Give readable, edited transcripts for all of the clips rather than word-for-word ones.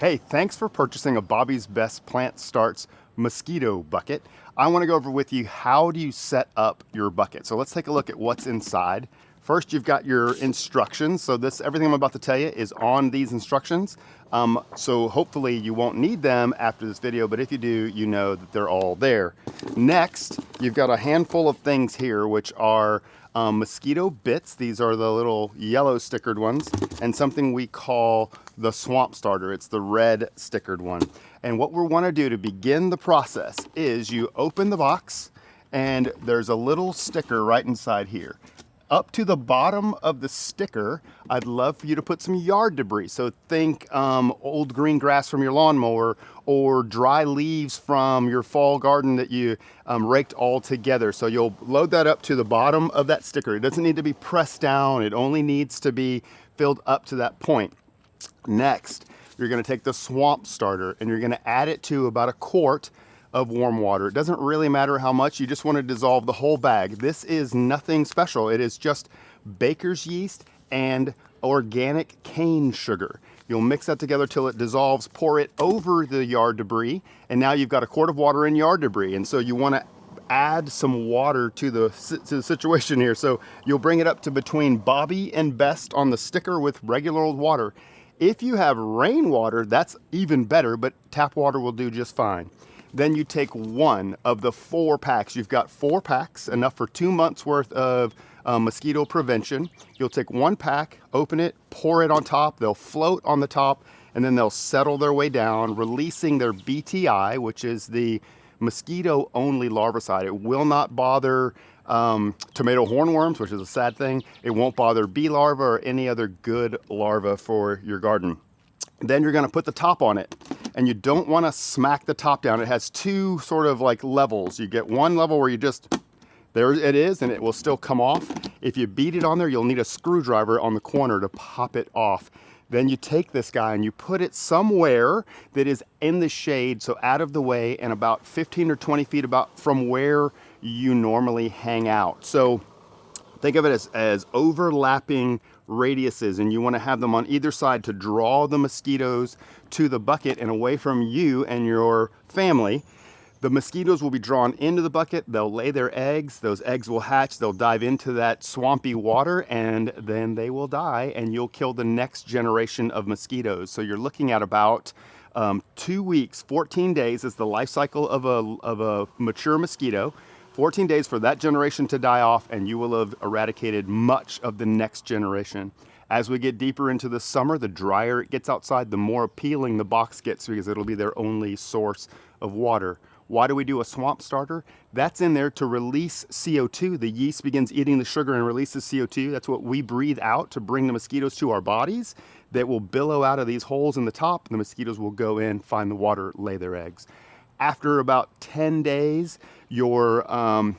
Hey, thanks for purchasing a Bobby's Best Plant Starts mosquito bucket. I want to go over with you how do you set up your bucket. So let's take a look at what's inside. First, you've got your instructions. So everything I'm about to tell you is on these instructions. So hopefully you won't need them after this video, but if you do, you know that they're all there. Next, you've got a handful of things here, which are mosquito bits. These are the little yellow stickered ones, and something we call the swamp starter. It's the red stickered one. And what we want to do to begin the process is you open the box, and there's a little sticker right inside here. Up to the bottom of the sticker, I'd love for you to put some yard debris. So think old green grass from your lawnmower or dry leaves from your fall garden that you raked all together. So you'll load that up to the bottom of that sticker. It doesn't need to be pressed down. It only needs to be filled up to that point. Next, you're gonna take the swamp starter and you're gonna add it to about a quart of warm water. It doesn't really matter how much, you just want to dissolve the whole bag. This is nothing special. It is just baker's yeast and organic cane sugar. You'll mix that together till it dissolves, pour it over the yard debris, and now you've got a quart of water in yard debris. And so you want to add some water to the situation here. So you'll bring it up to between Bobby and Best on the sticker with regular old water. If you have rainwater, that's even better, but tap water will do just fine. Then you take one of the 4 packs. You've got 4 packs, enough for 2 months worth of mosquito prevention. You'll take 1 pack, open it, pour it on top. They'll float on the top, and then they'll settle their way down, releasing their BTI, which is the mosquito-only larvicide. It will not bother tomato hornworms, which is a sad thing. It won't bother bee larvae or any other good larva for your garden. Then you're gonna put the top on it. And you don't want to smack the top down. It has 2 sort of like levels. You get one level where you just, there it is, and it will still come off. If you beat it on there, you'll need a screwdriver on the corner to pop it off. Then you take this guy and you put it somewhere that is in the shade, so out of the way and about 15 or 20 feet about from where you normally hang out. So think of it as overlapping radiuses, and you want to have them on either side to draw the mosquitoes to the bucket and away from you and your family. The mosquitoes will be drawn into the bucket. They'll lay their eggs. Those eggs will hatch. They'll dive into that swampy water, and then they will die, and you'll kill the next generation of mosquitoes. So you're looking at about 2 weeks, 14 days is the life cycle of a mature mosquito. 14 days for that generation to die off, and you will have eradicated much of the next generation. As we get deeper into the summer, the drier it gets outside, the more appealing the box gets because it'll be their only source of water. Why do we do a swamp starter? That's in there to release CO2. The yeast begins eating the sugar and releases CO2. That's what we breathe out to bring the mosquitoes to our bodies. That will billow out of these holes in the top, and the mosquitoes will go in, find the water, lay their eggs. After about 10 days, your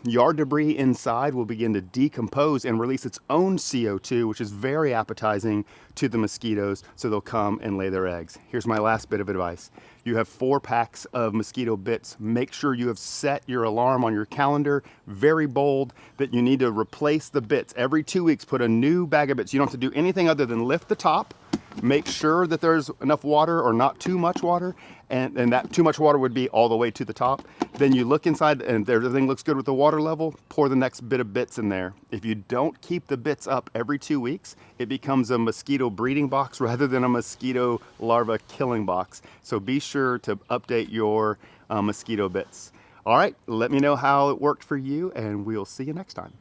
yard debris inside will begin to decompose and release its own CO2, which is very appetizing to the mosquitoes, so they'll come and lay their eggs. Here's my last bit of advice. You have 4 packs of mosquito bits. Make sure you have set your alarm on your calendar, very bold, that you need to replace the bits. Every 2 weeks, put a new bag of bits. You don't have to do anything other than lift the top, make sure that there's enough water or not too much water, and that too much water would be all the way to the top. Then you look inside and everything looks good with the water level, pour the next bit of bits in there. If you don't keep the bits up every 2 weeks, it becomes a mosquito breeding box rather than a mosquito larva killing box. So be sure to update your mosquito bits. All right, let me know how it worked for you, and we'll see you next time.